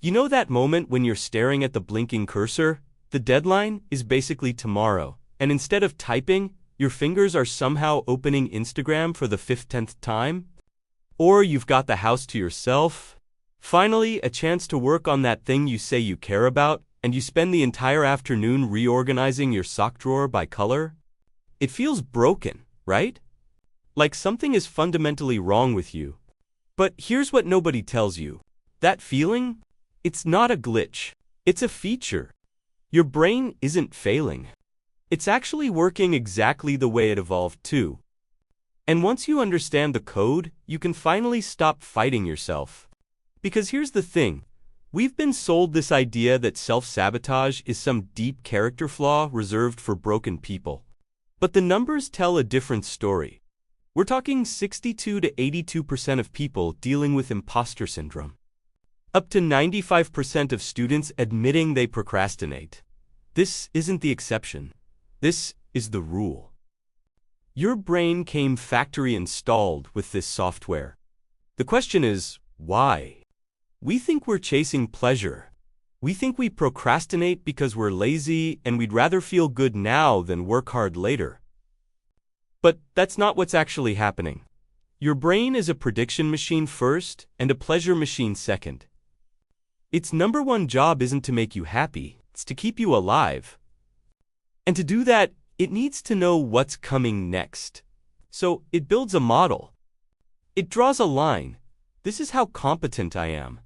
You know that moment when you're staring at the blinking cursor? The deadline is basically tomorrow, and instead of typing, your fingers are somehow opening Instagram for the 10th time? Or you've got the house to yourself? Finally, a chance to work on that thing you say you care about, and you spend the entire afternoon reorganizing your sock drawer by color? It feels broken, right? Like something is fundamentally wrong with you. But here's what nobody tells you. That feeling? It's not a glitch. It's a feature. Your brain isn't failing. It's actually working exactly the way it evolved to. And once you understand the code, you can finally stop fighting yourself. Because here's the thing. We've been sold this idea that self-sabotage is some deep character flaw reserved for broken people. But the numbers tell a different story. We're talking 62 to 82% of people dealing with imposter syndrome. Up to 95% of students admitting they procrastinate. This isn't the exception. This is the rule. Your brain came factory installed with this software. The question is, why? We think we're chasing pleasure. We think we procrastinate because we're lazy and we'd rather feel good now than work hard later. But that's not what's actually happening. Your brain is a prediction machine first and a pleasure machine second. Its number one job isn't to make you happy, it's to keep you alive. And to do that, it needs to know what's coming next. So it builds a model. It draws a line. This is how competent I am.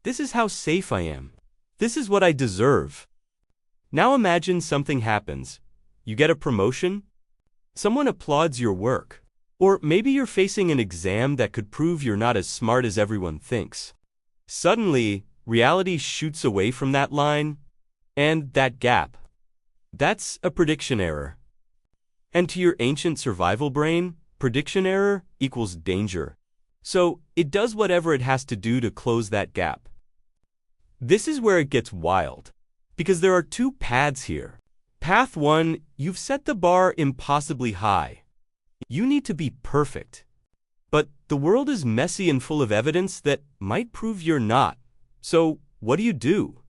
This is how safe I am. This is what I deserve. Now imagine something happens. You get a promotion. Someone applauds your work. Or maybe you're facing an exam that could prove you're not as smart as everyone thinks. Suddenly, reality shoots away from that line and that gap. That's a prediction error. And to your ancient survival brain, prediction error equals danger. So it does whatever it has to do to close that gap. This is where it gets wild, because there are two paths here. Path 1, you've set the bar impossibly high. You need to be perfect. But the world is messy and full of evidence that might prove you're not. So what do?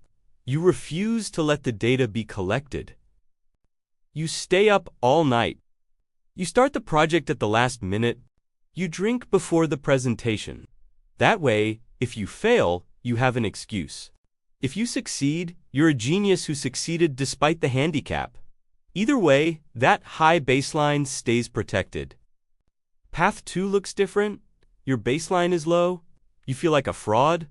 You refuse to let the data be collected. You stay up all night. You start the project at the last minute. You drink before the presentation. That way, if you fail, you have an excuse. If you succeed, you're a genius who succeeded despite the handicap. Either way, that high baseline stays protected. Path 2 looks different. Your baseline is low. You feel like a fraud.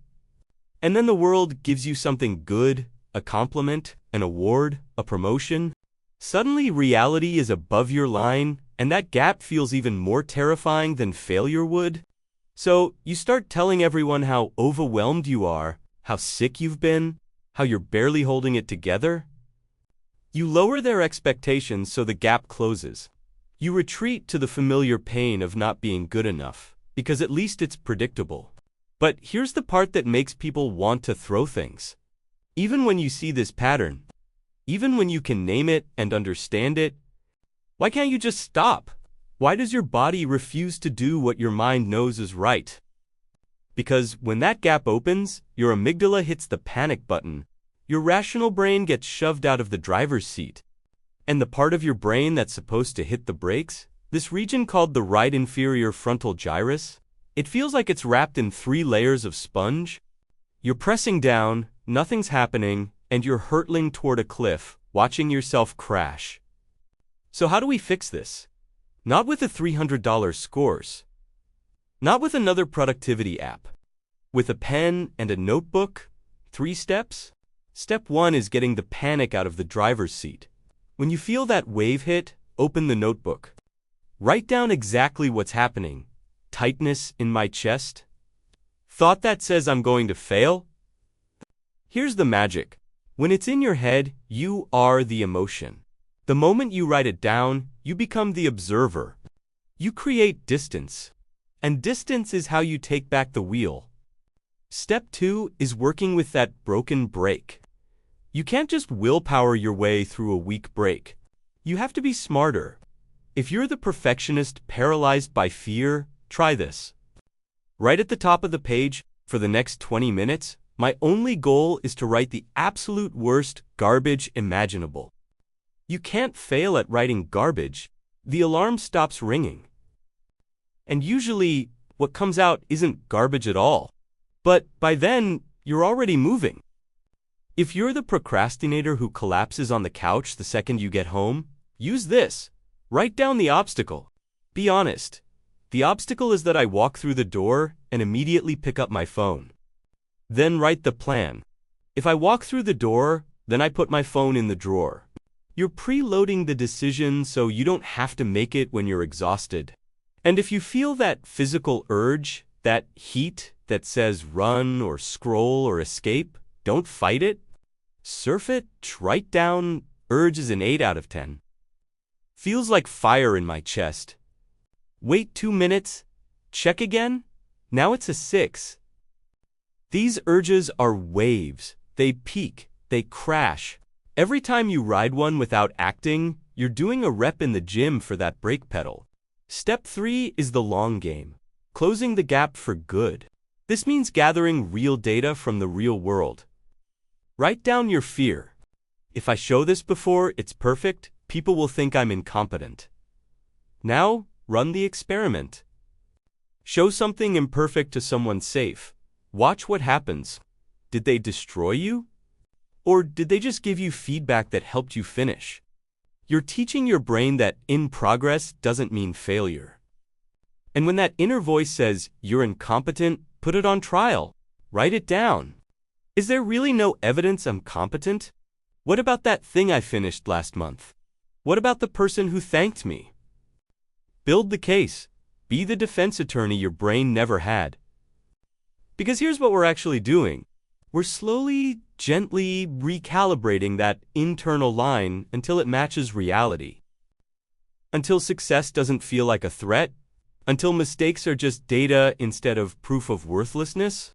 And then the world gives you something good, a compliment, an award, a promotion. Suddenly reality is above your line, and that gap feels even more terrifying than failure would. So you start telling everyone how overwhelmed you are, how sick you've been, how you're barely holding it together. You lower their expectations so the gap closes. You retreat to the familiar pain of not being good enough, because at least it's predictable. But here's the part that makes people want to throw things. Even when you see this pattern, even when you can name it and understand it, why can't you just stop? Why does your body refuse to do what your mind knows is right? Because when that gap opens, your amygdala hits the panic button. Your rational brain gets shoved out of the driver's seat. And the part of your brain that's supposed to hit the brakes, this region called the right inferior frontal gyrus, it feels like it's wrapped in 3 layers of sponge. You're pressing down, nothing's happening, and you're hurtling toward a cliff, watching yourself crash. So how do we fix this? Not with a $300 scores. Not with another productivity app. With a pen and a notebook? 3 steps? Step 1 is getting the panic out of the driver's seat. When you feel that wave hit, open the notebook. Write down exactly what's happening. Tightness in my chest? Thought that says I'm going to fail? Here's the magic. When it's in your head, you are the emotion. The moment you write it down, you become the observer. You create distance. And distance is how you take back the wheel. Step 2 is working with that broken brake. You can't just willpower your way through a weak brake. You have to be smarter. If you're the perfectionist paralyzed by fear, try this. Right at the top of the page, for the next 20 minutes, My only goal is to write the absolute worst garbage imaginable. You can't fail at writing garbage. The alarm stops ringing. And usually, what comes out isn't garbage at all. But by then, you're already moving. If you're the procrastinator who collapses on the couch the second you get home, use this. Write down the obstacle. Be honest. The obstacle is that I walk through the door and immediately pick up my phone. Then write the plan. If I walk through the door, then I put my phone in the drawer. You're preloading the decision so you don't have to make it when you're exhausted. And if you feel that physical urge, that heat that says run or scroll or escape, don't fight it. Surf it. Write down, urge is an 8 out of 10. Feels like fire in my chest. Wait 2 minutes. Check again. Now it's a 6. These urges are waves. They peak. They crash. Every time you ride one without acting, you're doing a rep in the gym for that brake pedal. Step 3 is the long game. Closing the gap for good. This means gathering real data from the real world. Write down your fear. If I show this before it's perfect, people will think I'm incompetent. Now, run the experiment. Show something imperfect to someone safe. Watch what happens. Did they destroy you? Or did they just give you feedback that helped you finish? You're teaching your brain that in progress doesn't mean failure. And when that inner voice says you're incompetent, put it on trial. Write it down. Is there really no evidence I'm competent? What about that thing I finished last month? What about the person who thanked me? Build the case. Be the defense attorney your brain never had. Because here's what we're actually doing. We're slowly, gently recalibrating that internal line until it matches reality. Until success doesn't feel like a threat. Until mistakes are just data instead of proof of worthlessness.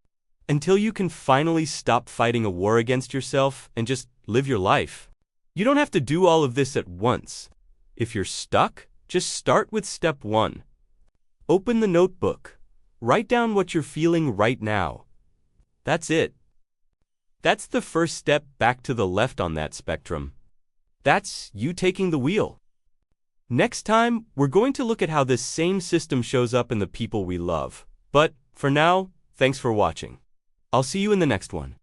Until you can finally stop fighting a war against yourself and just live your life. You don't have to do all of this at once. If you're stuck, just start with step 1. Open the notebook. Write down what you're feeling right now. That's it. That's the first step back to the left on that spectrum. That's you taking the wheel. Next time, we're going to look at how this same system shows up in the people we love. But for now, thanks for watching. I'll see you in the next one.